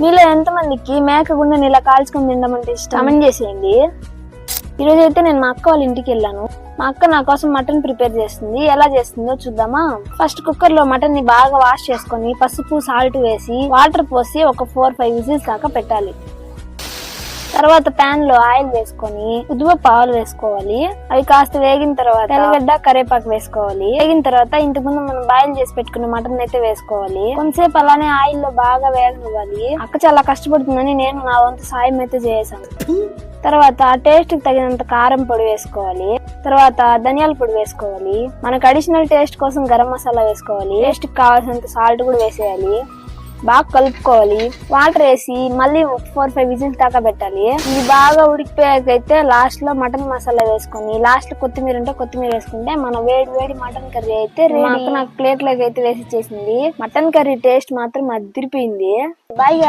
మీలో ఎంతమందికి మేక గుండెని ఇలా కాల్చుకొని తినడం ఇష్టం కామెంట్ చేసేయండి. ఈ రోజు అయితే నేను మా అక్క వాళ్ళ ఇంటికి వెళ్ళాను. మా అక్క నా కోసం మటన్ ప్రిపేర్ చేస్తుంది. ఎలా చేస్తుందో చూద్దామా. ఫస్ట్ కుక్కర్ లో మటన్ ని బాగా వాష్ చేసుకొని పసుపు సాల్ట్ వేసి వాటర్ పోసి ఒక 4-5 విజిల్స్ దాకా పెట్టాలి. తర్వాత పాన్ లో ఆయిల్ వేసుకొని ఉద్దిపప్పు ఆవాలు వేసుకోవాలి. అవి కాస్త వేగిన తర్వాత తెల్లగడ్డ కరివేపాకు వేసుకోవాలి. వేగిన తర్వాత ఇంతకు ముందు మనం బాయిల్ చేసి పెట్టుకున్న మటన్ అయితే వేసుకోవాలి. కొంతసేపు అలానే ఆయిల్ లో బాగా వేగనివ్వాలి. అక్క చాలా కష్టపడుతుందని నేను నా వంతు సాయం అయితే చేసాను. తర్వాత టేస్ట్ కి తగినంత కారం పొడి వేసుకోవాలి. తర్వాత ధనియాల పొడి వేసుకోవాలి. మనకు అడిషనల్ టేస్ట్ కోసం గరం మసాలా వేసుకోవాలి. టేస్ట్ కి కావాల్సినంత సాల్ట్ కూడా వేసేయాలి. బాగా కలుపుకోవాలి. వాటర్ వేసి మళ్ళీ 4-5 విజిల్స్ దాకా పెట్టాలి. ఇది బాగా ఉడికిపోయాకైతే లాస్ట్ లో మటన్ మసాలా వేసుకొని లాస్ట్ లో కొత్తిమీర ఉంటే కొత్తిమీర వేసుకుంటే మన వేడి మటన్ కర్రీ అయితే నాకు ప్లేట్ లోకి అయితే వేసి ఇచ్చేసింది. మటన్ కర్రీ టేస్ట్ మాత్రం అదిరిపోయింది. బాయ్.